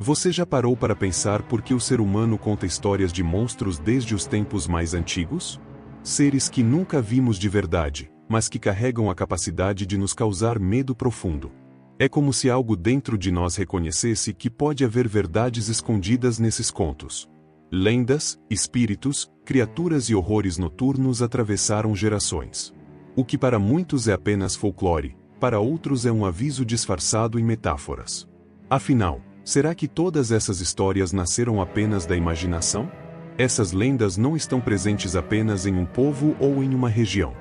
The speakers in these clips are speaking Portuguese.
Você já parou para pensar por que o ser humano conta histórias de monstros desde os tempos mais antigos? Seres que nunca vimos de verdade, mas que carregam a capacidade de nos causar medo profundo. É como se algo dentro de nós reconhecesse que pode haver verdades escondidas nesses contos. Lendas, espíritos, criaturas e horrores noturnos atravessaram gerações. O que para muitos é apenas folclore, para outros é um aviso disfarçado em metáforas. Afinal, será que todas essas histórias nasceram apenas da imaginação? Essas lendas não estão presentes apenas em um povo ou em uma região.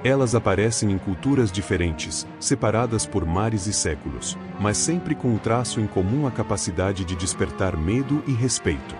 Elas aparecem em culturas diferentes, separadas por mares e séculos, mas sempre com um traço em comum: a capacidade de despertar medo e respeito.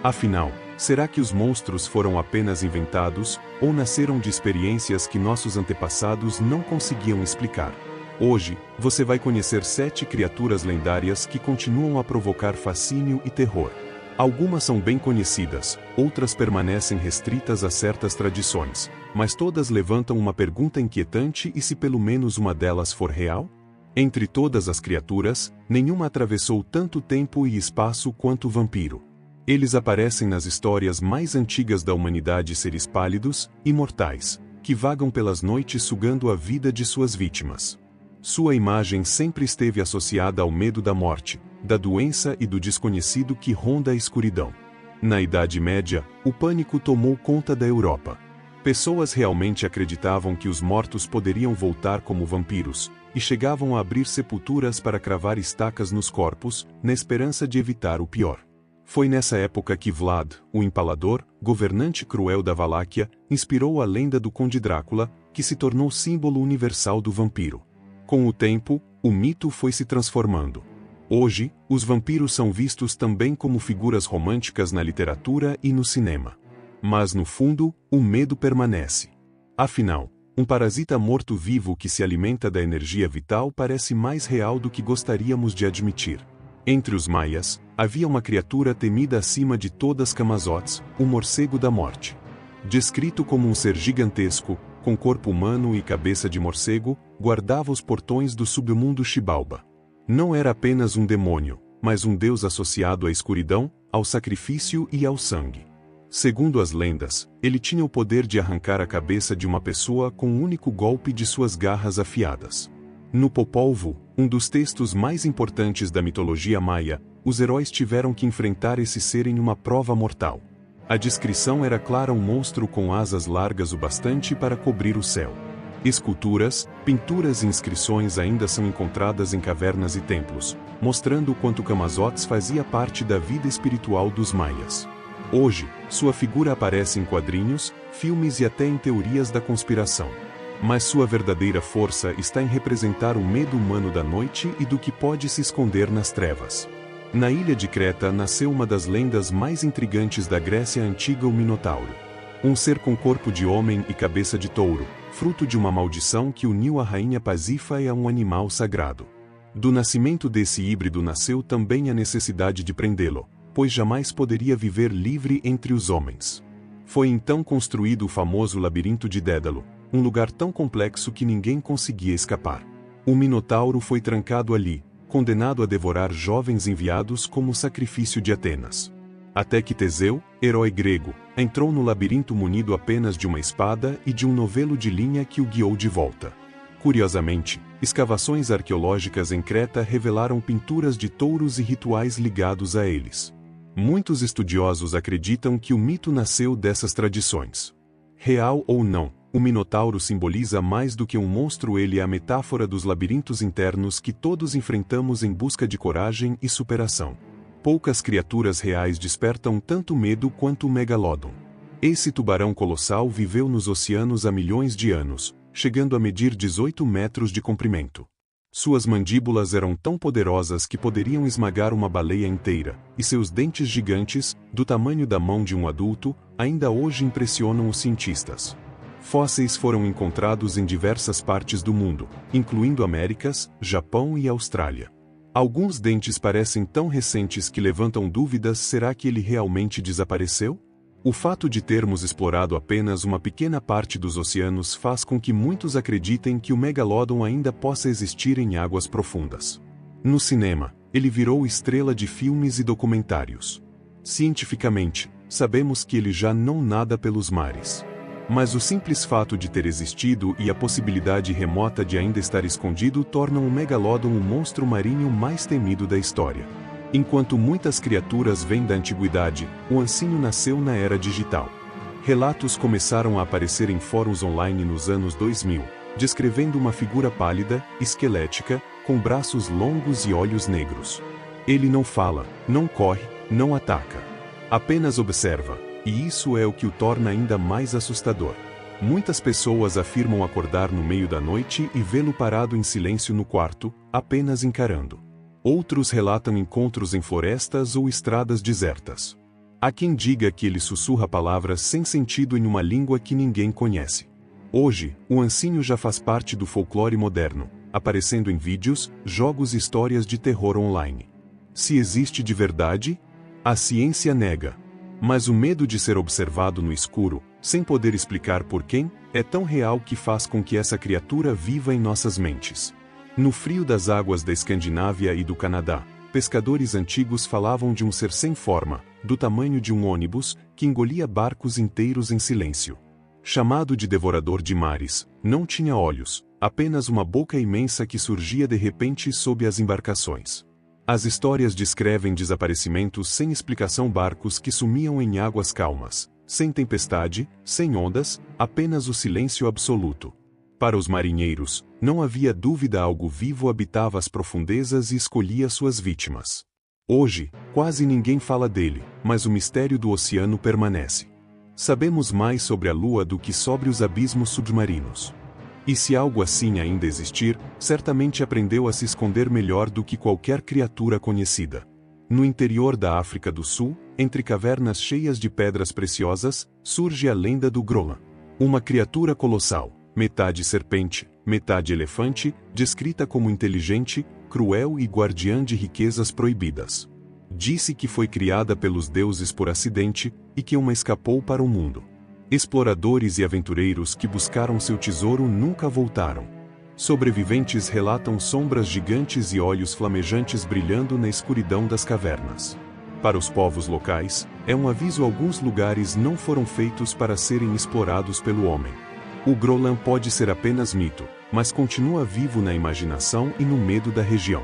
Afinal, será que os monstros foram apenas inventados, ou nasceram de experiências que nossos antepassados não conseguiam explicar? Hoje, você vai conhecer 7 criaturas lendárias que continuam a provocar fascínio e terror. Algumas são bem conhecidas, outras permanecem restritas a certas tradições, mas todas levantam uma pergunta inquietante: e se pelo menos uma delas for real? Entre todas as criaturas, nenhuma atravessou tanto tempo e espaço quanto o vampiro. Eles aparecem nas histórias mais antigas da humanidade: seres pálidos, imortais, que vagam pelas noites sugando a vida de suas vítimas. Sua imagem sempre esteve associada ao medo da morte, da doença e do desconhecido que ronda a escuridão. Na Idade Média, o pânico tomou conta da Europa. Pessoas realmente acreditavam que os mortos poderiam voltar como vampiros, e chegavam a abrir sepulturas para cravar estacas nos corpos, na esperança de evitar o pior. Foi nessa época que Vlad, o Empalador, governante cruel da Valáquia, inspirou a lenda do Conde Drácula, que se tornou símbolo universal do vampiro. Com o tempo, o mito foi se transformando. Hoje, os vampiros são vistos também como figuras românticas na literatura e no cinema. Mas no fundo, o medo permanece. Afinal, um parasita morto-vivo que se alimenta da energia vital parece mais real do que gostaríamos de admitir. Entre os maias, havia uma criatura temida acima de todas: Camazotz, o morcego da morte. Descrito como um ser gigantesco, com corpo humano e cabeça de morcego, guardava os portões do submundo Xibalba. Não era apenas um demônio, mas um deus associado à escuridão, ao sacrifício e ao sangue. Segundo as lendas, ele tinha o poder de arrancar a cabeça de uma pessoa com um único golpe de suas garras afiadas. No Popol Vuh, um dos textos mais importantes da mitologia maia, os heróis tiveram que enfrentar esse ser em uma prova mortal. A descrição era clara: um monstro com asas largas o bastante para cobrir o céu. Esculturas, pinturas e inscrições ainda são encontradas em cavernas e templos, mostrando o quanto Camazotz fazia parte da vida espiritual dos maias. Hoje, sua figura aparece em quadrinhos, filmes e até em teorias da conspiração. Mas sua verdadeira força está em representar o medo humano da noite e do que pode se esconder nas trevas. Na ilha de Creta nasceu uma das lendas mais intrigantes da Grécia Antiga: o Minotauro. Um ser com corpo de homem e cabeça de touro, fruto de uma maldição que uniu a rainha Pasífae a um animal sagrado. Do nascimento desse híbrido nasceu também a necessidade de prendê-lo, pois jamais poderia viver livre entre os homens. Foi então construído o famoso labirinto de Dédalo, um lugar tão complexo que ninguém conseguia escapar. O Minotauro foi trancado ali, condenado a devorar jovens enviados como sacrifício de Atenas. Até que Teseu, herói grego, entrou no labirinto munido apenas de uma espada e de um novelo de linha que o guiou de volta. Curiosamente, escavações arqueológicas em Creta revelaram pinturas de touros e rituais ligados a eles. Muitos estudiosos acreditam que o mito nasceu dessas tradições. Real ou não, o Minotauro simboliza mais do que um monstro: ele é a metáfora dos labirintos internos que todos enfrentamos em busca de coragem e superação. Poucas criaturas reais despertam tanto medo quanto o Megalodon. Esse tubarão colossal viveu nos oceanos há milhões de anos, chegando a medir 18 metros de comprimento. Suas mandíbulas eram tão poderosas que poderiam esmagar uma baleia inteira, e seus dentes gigantes, do tamanho da mão de um adulto, ainda hoje impressionam os cientistas. Fósseis foram encontrados em diversas partes do mundo, incluindo Américas, Japão e Austrália. Alguns dentes parecem tão recentes que levantam dúvidas: será que ele realmente desapareceu? O fato de termos explorado apenas uma pequena parte dos oceanos faz com que muitos acreditem que o Megalodon ainda possa existir em águas profundas. No cinema, ele virou estrela de filmes e documentários. Cientificamente, sabemos que ele já não nada pelos mares. Mas o simples fato de ter existido e a possibilidade remota de ainda estar escondido tornam o Megalodon o monstro marinho mais temido da história. Enquanto muitas criaturas vêm da antiguidade, o ancinho nasceu na era digital. Relatos começaram a aparecer em fóruns online nos anos 2000, descrevendo uma figura pálida, esquelética, com braços longos e olhos negros. Ele não fala, não corre, não ataca. Apenas observa, e isso é o que o torna ainda mais assustador. Muitas pessoas afirmam acordar no meio da noite e vê-lo parado em silêncio no quarto, apenas encarando. Outros relatam encontros em florestas ou estradas desertas. Há quem diga que ele sussurra palavras sem sentido em uma língua que ninguém conhece. Hoje, o ancinho já faz parte do folclore moderno, aparecendo em vídeos, jogos e histórias de terror online. Se existe de verdade, a ciência nega. Mas o medo de ser observado no escuro, sem poder explicar por quem, é tão real que faz com que essa criatura viva em nossas mentes. No frio das águas da Escandinávia e do Canadá, pescadores antigos falavam de um ser sem forma, do tamanho de um ônibus, que engolia barcos inteiros em silêncio. Chamado de devorador de mares, não tinha olhos, apenas uma boca imensa que surgia de repente sob as embarcações. As histórias descrevem desaparecimentos sem explicação, barcos que sumiam em águas calmas, sem tempestade, sem ondas, apenas o silêncio absoluto. Para os marinheiros, não havia dúvida, algo vivo habitava as profundezas e escolhia suas vítimas. Hoje, quase ninguém fala dele, mas o mistério do oceano permanece. Sabemos mais sobre a Lua do que sobre os abismos submarinos. E se algo assim ainda existir, certamente aprendeu a se esconder melhor do que qualquer criatura conhecida. No interior da África do Sul, entre cavernas cheias de pedras preciosas, surge a lenda do Grolan. Uma criatura colossal, metade serpente, metade elefante, descrita como inteligente, cruel e guardiã de riquezas proibidas. Disse que foi criada pelos deuses por acidente, e que uma escapou para o mundo. Exploradores e aventureiros que buscaram seu tesouro nunca voltaram. Sobreviventes relatam sombras gigantes e olhos flamejantes brilhando na escuridão das cavernas. Para os povos locais, é um aviso: alguns lugares não foram feitos para serem explorados pelo homem. O Grolan pode ser apenas mito, mas continua vivo na imaginação e no medo da região.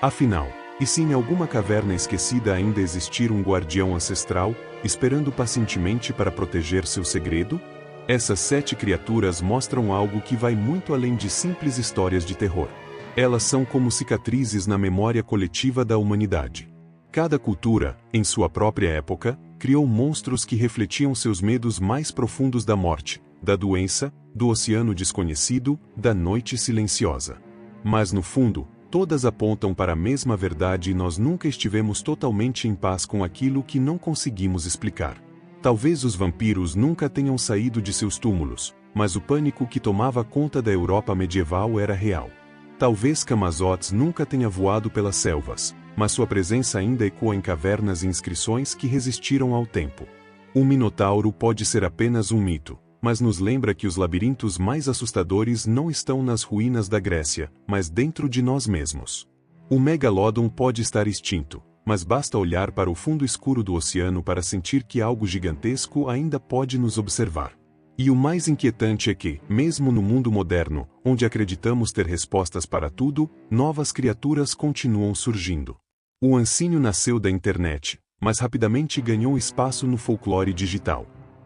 Afinal, e se em alguma caverna esquecida ainda existir um guardião ancestral, esperando pacientemente para proteger seu segredo? Essas 7 criaturas mostram algo que vai muito além de simples histórias de terror. Elas são como cicatrizes na memória coletiva da humanidade. Cada cultura, em sua própria época, criou monstros que refletiam seus medos mais profundos da morte, da doença, do oceano desconhecido, da noite silenciosa. Mas no fundo, todas apontam para a mesma verdade e nós nunca estivemos totalmente em paz com aquilo que não conseguimos explicar. Talvez os vampiros nunca tenham saído de seus túmulos, mas o pânico que tomava conta da Europa medieval era real. Talvez Camazotes nunca tenha voado pelas selvas, mas sua presença ainda ecoa em cavernas e inscrições que resistiram ao tempo. O Minotauro pode ser apenas um mito, mas nos lembra que os labirintos mais assustadores não estão nas ruínas da Grécia, mas dentro de nós mesmos. O Megalodon pode estar extinto, mas basta olhar para o fundo escuro do oceano para sentir que algo gigantesco ainda pode nos observar. E o mais inquietante é que, mesmo no mundo moderno, onde acreditamos ter respostas para tudo, novas criaturas continuam surgindo. O ancinho nasceu da internet, mas rapidamente ganhou espaço no folclore digital.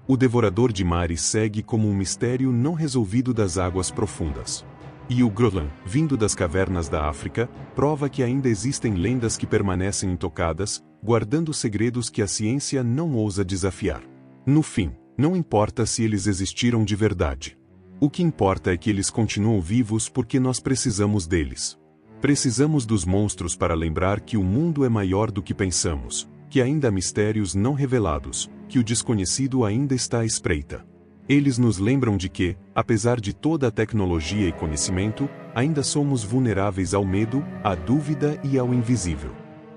O devorador de mares segue como um mistério não resolvido das águas profundas. E o Grolan, vindo das cavernas da África, prova que ainda existem lendas que permanecem intocadas, guardando segredos que a ciência não ousa desafiar. No fim, não importa se eles existiram de verdade. O que importa é que eles continuam vivos porque nós precisamos deles. Precisamos dos monstros para lembrar que o mundo é maior do que pensamos, que ainda há mistérios não revelados, que o desconhecido ainda está à espreita. Eles nos lembram de que, apesar de toda a tecnologia e conhecimento, ainda somos vulneráveis ao medo, à dúvida e ao invisível.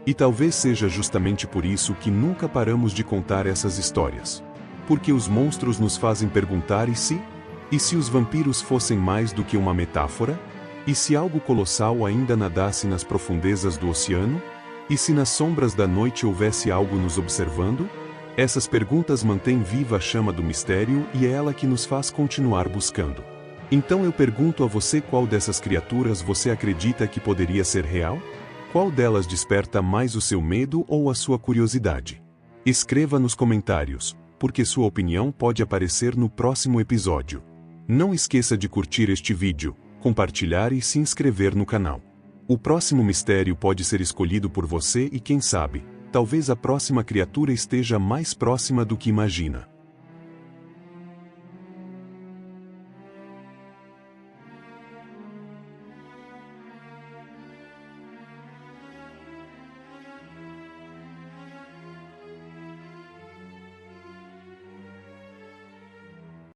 E talvez seja justamente por isso que nunca paramos de contar essas histórias. Porque os monstros nos fazem perguntar: e se? E se os vampiros fossem mais do que uma metáfora? E se algo colossal ainda nadasse nas profundezas do oceano? E se nas sombras da noite houvesse algo nos observando? Essas perguntas mantêm viva a chama do mistério e é ela que nos faz continuar buscando. Então eu pergunto a você, qual dessas criaturas você acredita que poderia ser real? Qual delas desperta mais o seu medo ou a sua curiosidade? Escreva nos comentários, porque sua opinião pode aparecer no próximo episódio. Não esqueça de curtir este vídeo, compartilhar e se inscrever no canal. O próximo mistério pode ser escolhido por você e quem sabe, talvez a próxima criatura esteja mais próxima do que imagina.